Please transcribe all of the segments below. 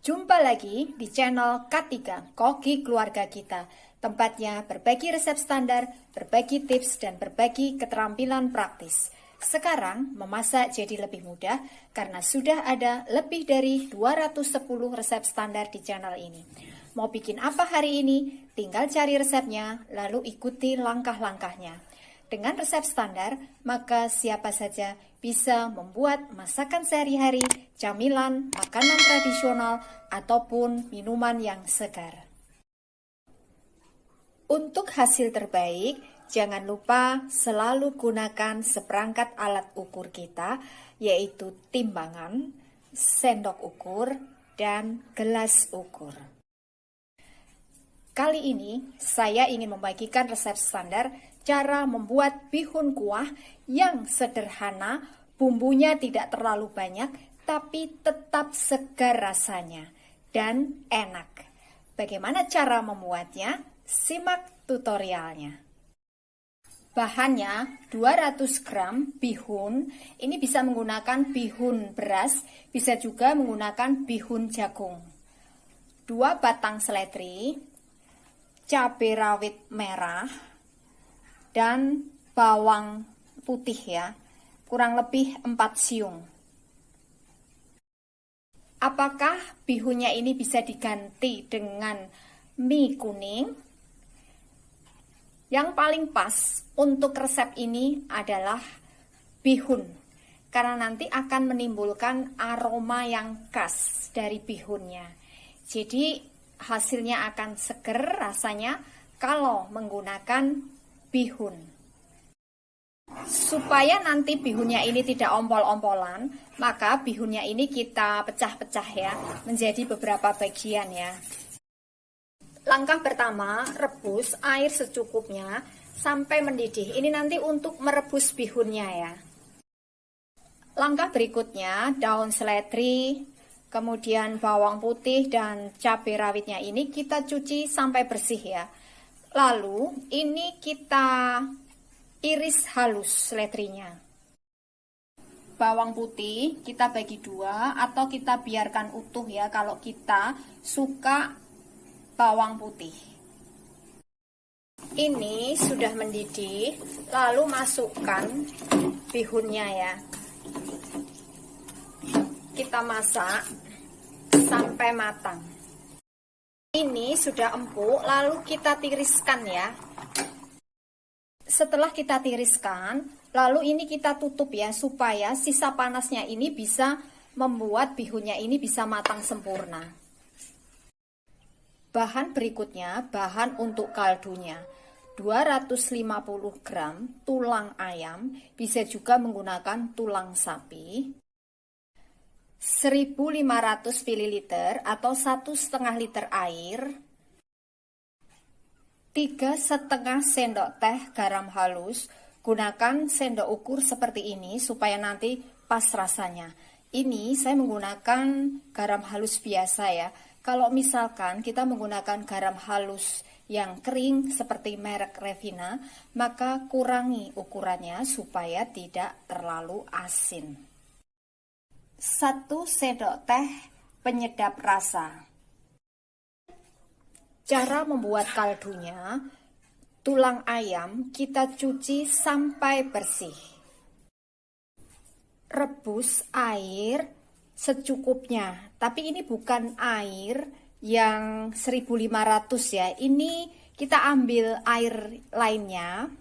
Jumpa lagi di channel K3, Koki Keluarga Kita. Tempatnya berbagi resep standar, berbagi tips, dan berbagi keterampilan praktis. Sekarang memasak jadi lebih mudah karena sudah ada lebih dari 210 resep standar di channel ini. Mau bikin apa hari ini? Tinggal cari resepnya, lalu ikuti langkah-langkahnya. Dengan resep standar, maka siapa saja bisa membuat masakan sehari-hari, camilan, makanan tradisional, ataupun minuman yang segar. Untuk hasil terbaik, jangan lupa selalu gunakan seperangkat alat ukur kita, yaitu timbangan, sendok ukur, dan gelas ukur. Kali ini, saya ingin membagikan resep standar cara membuat bihun kuah yang sederhana, bumbunya tidak terlalu banyak, tapi tetap segar rasanya dan enak. Bagaimana cara membuatnya? Simak tutorialnya. Bahannya 200 gram bihun, ini bisa menggunakan bihun beras, bisa juga menggunakan bihun jagung. 2 batang seledri, cabai rawit merah, dan bawang putih ya, kurang lebih 4 siung. Apakah bihunnya ini bisa diganti dengan mie kuning? Yang paling pas untuk resep ini adalah bihun, karena nanti akan menimbulkan aroma yang khas dari bihunnya. Jadi hasilnya akan seger rasanya kalau menggunakan bihun. Supaya nanti bihunnya ini tidak ompol-ompolan, maka bihunnya ini kita pecah-pecah ya, menjadi beberapa bagian ya. Langkah pertama, rebus air secukupnya sampai mendidih. Ini nanti untuk merebus bihunnya ya. Langkah berikutnya, daun seledri, kemudian bawang putih dan cabai rawitnya ini kita cuci sampai bersih ya. Lalu ini kita iris halus seledrinya. Bawang putih kita bagi 2 atau kita biarkan utuh ya kalau kita suka bawang putih. Ini sudah mendidih, lalu masukkan bihunnya ya. Kita masak sampai matang. Ini sudah empuk, lalu kita tiriskan ya. Setelah kita tiriskan, lalu ini kita tutup ya, supaya sisa panasnya ini bisa membuat bihunnya ini bisa matang sempurna. Bahan berikutnya, bahan untuk kaldunya. 250 gram tulang ayam, bisa juga menggunakan tulang sapi. 1500 ml atau 1,5 liter air, 3,5 sendok teh garam halus. Gunakan sendok ukur seperti ini supaya nanti pas rasanya. Ini saya menggunakan garam halus biasa ya. Kalau misalkan kita menggunakan garam halus yang kering seperti merek Revina, maka kurangi ukurannya supaya tidak terlalu asin. 1 sendok teh penyedap rasa. Cara membuat kaldunya, tulang ayam kita cuci sampai bersih. Rebus air secukupnya, tapi ini bukan air yang 1500 ya. Ini kita ambil air lainnya,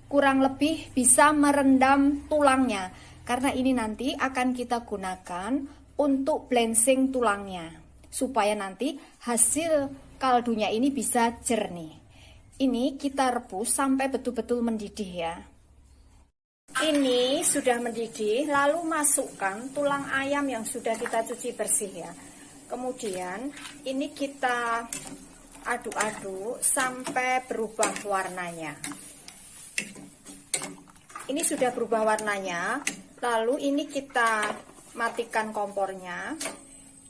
kurang lebih bisa merendam tulangnya. Karena ini nanti akan kita gunakan untuk blanching tulangnya, supaya nanti hasil kaldunya ini bisa jernih. Ini kita rebus sampai betul-betul mendidih ya. Ini sudah mendidih, lalu masukkan tulang ayam yang sudah kita cuci bersih ya. Kemudian ini kita aduk-aduk sampai berubah warnanya. Ini sudah berubah warnanya. Lalu ini kita matikan kompornya,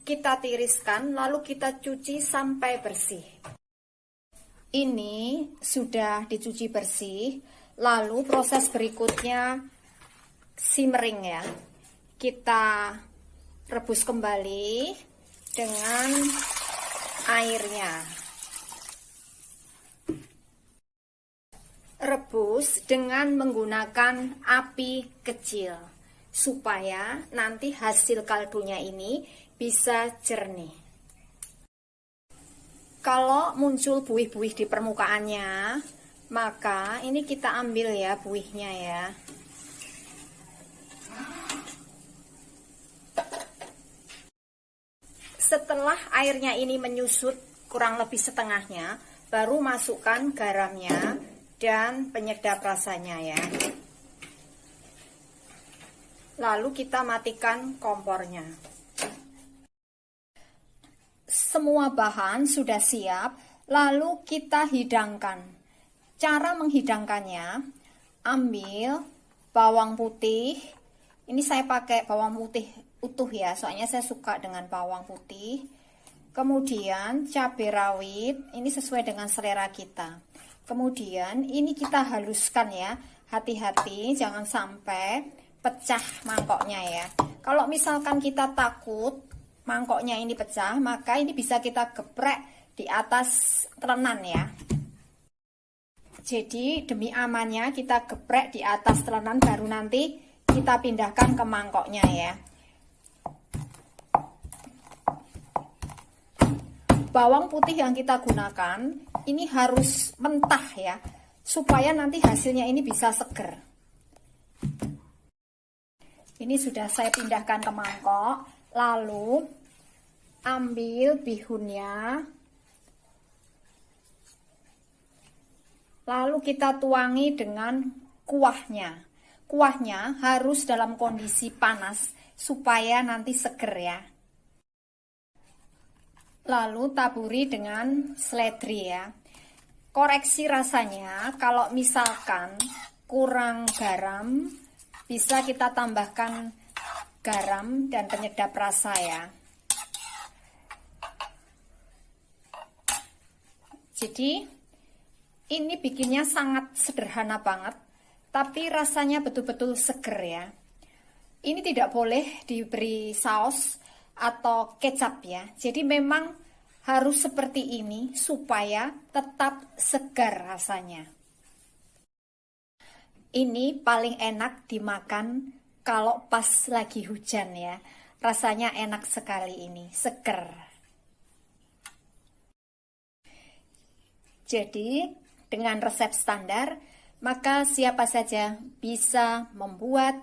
kita tiriskan, lalu kita cuci sampai bersih. Ini sudah dicuci bersih, lalu proses berikutnya simmering ya. Kita rebus kembali dengan airnya. Rebus dengan menggunakan api kecil supaya nanti hasil kaldunya ini bisa jernih. Kalau muncul buih-buih di permukaannya, maka ini kita ambil ya buihnya ya. Setelah airnya ini menyusut kurang lebih setengahnya, baru masukkan garamnya dan penyedap rasanya ya. Lalu kita matikan kompornya. Semua bahan sudah siap, lalu kita hidangkan. Cara menghidangkannya, ambil bawang putih. Ini saya pakai bawang putih utuh ya, soalnya saya suka dengan bawang putih. Kemudian cabai rawit, ini sesuai dengan selera kita. Kemudian ini kita haluskan ya, hati-hati jangan sampai pecah mangkoknya ya. Kalau misalkan kita takut mangkoknya ini pecah, maka ini bisa kita geprek di atas telenan ya. Jadi demi amannya kita geprek di atas telenan, baru nanti kita pindahkan ke mangkoknya ya. Bawang putih yang kita gunakan ini harus mentah ya, supaya nanti hasilnya ini bisa seger. Ini sudah saya pindahkan ke mangkok, lalu ambil bihunnya, lalu kita tuangi dengan kuahnya. Kuahnya harus dalam kondisi panas supaya nanti seger ya. Lalu taburi dengan seledri ya. Koreksi rasanya, kalau misalkan kurang garam, bisa kita tambahkan garam dan penyedap rasa ya. Jadi ini bikinnya sangat sederhana banget, tapi rasanya betul-betul seger ya. Ini tidak boleh diberi saus atau kecap ya. Jadi memang harus seperti ini supaya tetap segar rasanya. Ini paling enak dimakan kalau pas lagi hujan ya. Rasanya enak sekali ini, seger. Jadi dengan resep standar, maka siapa saja bisa membuat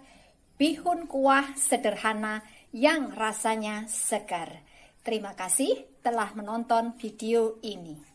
bihun kuah sederhana yang rasanya segar. Terima kasih telah menonton video ini.